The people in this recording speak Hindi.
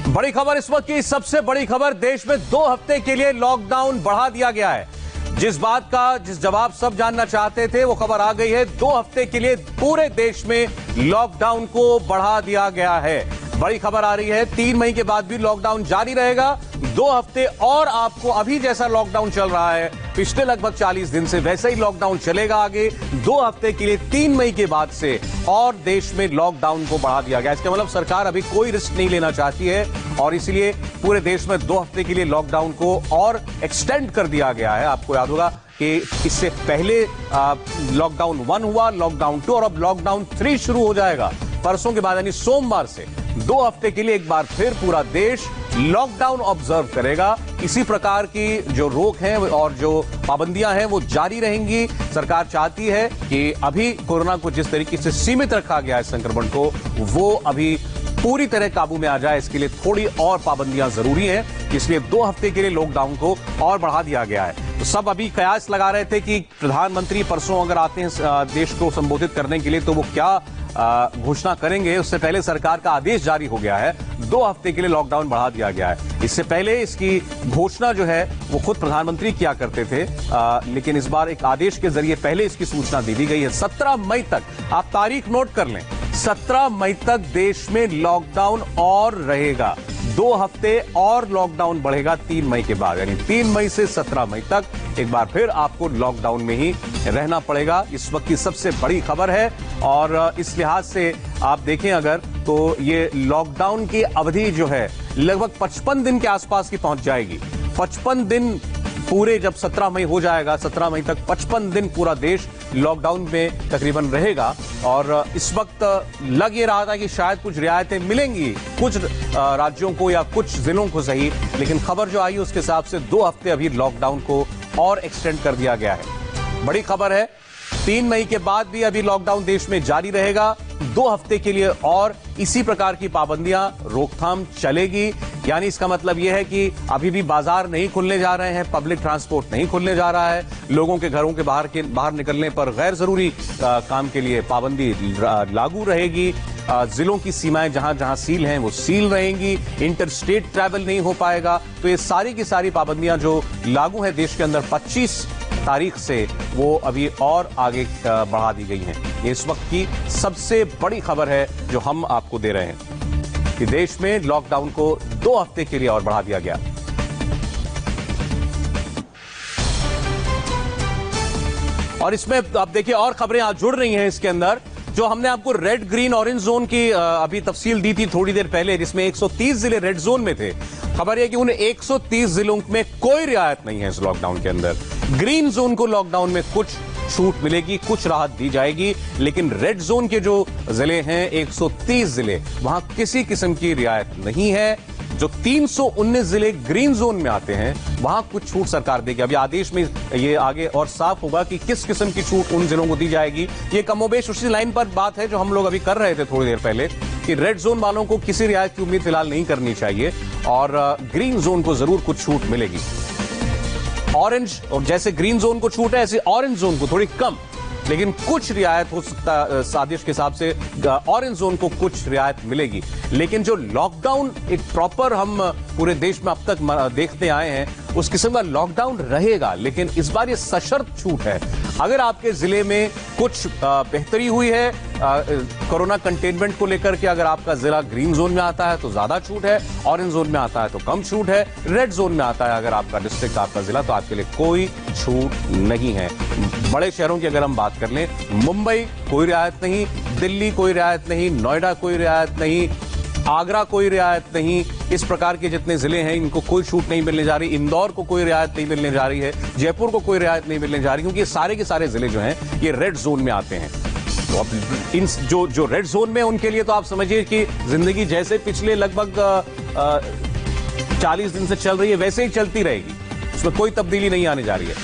बड़ी खबर इस वक्त की सबसे बड़ी खबर, देश में 2 हफ्ते के लिए लॉकडाउन बढ़ा दिया गया है। जिस जवाब सब जानना चाहते थे वो खबर आ गई है। 2 हफ्ते के लिए पूरे देश में लॉकडाउन को बढ़ा दिया गया है। बड़ी खबर आ रही है, 3 मई के बाद भी लॉकडाउन जारी रहेगा। 2 हफ्ते और आपको अभी जैसा लॉकडाउन चल रहा है पिछले लगभग 40 दिन से, वैसे ही लॉकडाउन चलेगा आगे 2 हफ्ते के लिए। 3 मई के बाद से और देश में लॉकडाउन को बढ़ा दिया गया। इसका मतलब सरकार अभी कोई रिस्क नहीं लेना चाहती है और इसलिए पूरे देश में 2 हफ्ते के लिए लॉकडाउन को और एक्सटेंड कर दिया गया है। आपको याद होगा कि इससे पहले लॉकडाउन 1 हुआ, लॉकडाउन 2 और अब लॉकडाउन 3 शुरू हो जाएगा परसों के बाद, यानी सोमवार से 2 हफ्ते के लिए एक बार फिर पूरा देश लॉकडाउन ऑब्जर्व करेगा। इसी प्रकार की जो रोक है और जो पाबंदियां हैं वो जारी रहेंगी। सरकार चाहती है कि अभी कोरोना को जिस तरीके से सीमित रखा गया है संक्रमण को, वो अभी पूरी तरह काबू में आ जाए। इसके लिए थोड़ी और पाबंदियां जरूरी हैं, इसलिए 2 हफ्ते के लिए लॉकडाउन को और बढ़ा दिया गया है। तो सब अभी कयास लगा रहे थे कि प्रधानमंत्री परसों अगर आते हैं देश को संबोधित करने के लिए तो वो क्या घोषणा करेंगे। उससे पहले सरकार का आदेश जारी हो गया है, 2 हफ्ते के लिए लॉकडाउन बढ़ा दिया गया है। इससे पहले इसकी घोषणा जो है वो खुद प्रधानमंत्री किया करते थे, लेकिन इस बार एक आदेश के जरिए पहले इसकी सूचना दे दी गई है। 17 मई तक, आप तारीख नोट कर लें, 17 मई तक देश में लॉकडाउन और रहेगा। 2 हफ्ते और लॉकडाउन बढ़ेगा 3 मई के बाद, यानी 3 मई से 17 मई तक एक बार फिर आपको लॉकडाउन में ही रहना पड़ेगा। इस वक्त की सबसे बड़ी खबर है और इस लिहाज से आप देखें अगर तो ये लॉकडाउन की अवधि जो है लगभग 55 दिन के आसपास की पहुंच जाएगी। 55 दिन पूरे, जब 17 मई हो जाएगा, 17 मई तक 55 दिन पूरा देश लॉकडाउन में तकरीबन रहेगा। और इस वक्त लग ये रहा था कि शायद कुछ रियायतें मिलेंगी कुछ राज्यों को या कुछ जिलों को सही, लेकिन खबर जो आई उसके हिसाब से 2 हफ्ते अभी लॉकडाउन को और एक्सटेंड कर दिया गया है। बड़ी खबर है, 3 मई के बाद भी अभी लॉकडाउन देश में जारी रहेगा 2 हफ्ते के लिए और इसी प्रकार की पाबंदियां, रोकथाम चलेगी। यानी इसका मतलब यह है कि अभी भी बाजार नहीं खुलने जा रहे हैं, पब्लिक ट्रांसपोर्ट नहीं खुलने जा रहा है, लोगों के घरों के बाहर निकलने पर गैर जरूरी काम के लिए पाबंदी लागू रहेगी। जिलों की सीमाएं जहां जहां सील हैं वो सील रहेंगी, इंटर स्टेट ट्रैवल नहीं हो पाएगा। तो ये सारी की सारी पाबंदियां जो लागू हैं देश के अंदर 25 तारीख से, वो अभी और आगे बढ़ा दी गई हैं। ये इस वक्त की सबसे बड़ी खबर है जो हम आपको दे रहे हैं कि देश में लॉकडाउन को 2 हफ्ते के लिए और बढ़ा दिया गया। और इसमें आप देखिए और खबरें आज जुड़ रही हैं इसके अंदर। जो हमने आपको रेड, ग्रीन, ऑरेंज जोन की अभी तफसील दी थी थोड़ी देर पहले, जिसमें 130 जिले रेड जोन में थे। खबर यह कि उन 130 जिलों में कोई रियायत नहीं है इस लॉकडाउन के अंदर। ग्रीन जोन को लॉकडाउन में कुछ छूट मिलेगी, कुछ राहत दी जाएगी, लेकिन रेड जोन के जो जिले हैं 130 जिले, वहां किसी किस्म की रियायत नहीं है। जो 319 जिले ग्रीन जोन में आते हैं वहां कुछ छूट सरकार देगी। अभी आदेश में ये आगे और साफ होगा कि किस किस्म की छूट उन जिलों को दी जाएगी। ये कमोबेश उसी लाइन पर बात है जो हम लोग अभी कर रहे थे थोड़ी देर पहले कि रेड जोन वालों को किसी रियायत की उम्मीद फिलहाल नहीं करनी चाहिए और ग्रीन जोन को जरूर कुछ छूट मिलेगी। ऑरेंज, और जैसे ग्रीन जोन को छूट है ऐसे ऑरेंज जोन को थोड़ी कम, लेकिन कुछ रियायत हो सकता आदेश के हिसाब से ऑरेंज जोन को कुछ रियायत मिलेगी। लेकिन जो लॉकडाउन एक प्रॉपर हम पूरे देश में अब तक देखते आए हैं उस किस्म का लॉकडाउन रहेगा, लेकिन इस बार ये सशर्त छूट है। अगर आपके जिले में कुछ बेहतरी हुई है कोरोना कंटेनमेंट को लेकर के, अगर आपका जिला ग्रीन जोन में आता है तो ज्यादा छूट है, ऑरेंज जोन में आता है तो कम छूट है, रेड जोन में आता है अगर आपका डिस्ट्रिक्ट, आपका जिला, तो आपके लिए कोई छूट नहीं है। बड़े शहरों की अगर हम बात कर लें, मुंबई कोई रियायत नहीं, दिल्ली कोई रियायत नहीं, नोएडा कोई रियायत नहीं, आगरा कोई रियायत नहीं, इस प्रकार के जितने जिले हैं इनको कोई छूट नहीं मिलने जा रही। इंदौर को कोई रियायत नहीं मिलने जा रही है, जयपुर को कोई रियायत नहीं मिलने जा रही, क्योंकि ये सारे के सारे जिले जो हैं ये रेड जोन में आते हैं। तो अब इन जो रेड जोन में उनके लिए तो आप समझिए कि जिंदगी जैसे पिछले लगभग 40 दिन से चल रही है वैसे ही चलती रहेगी, उसमें कोई तब्दीली नहीं आने जा रही है।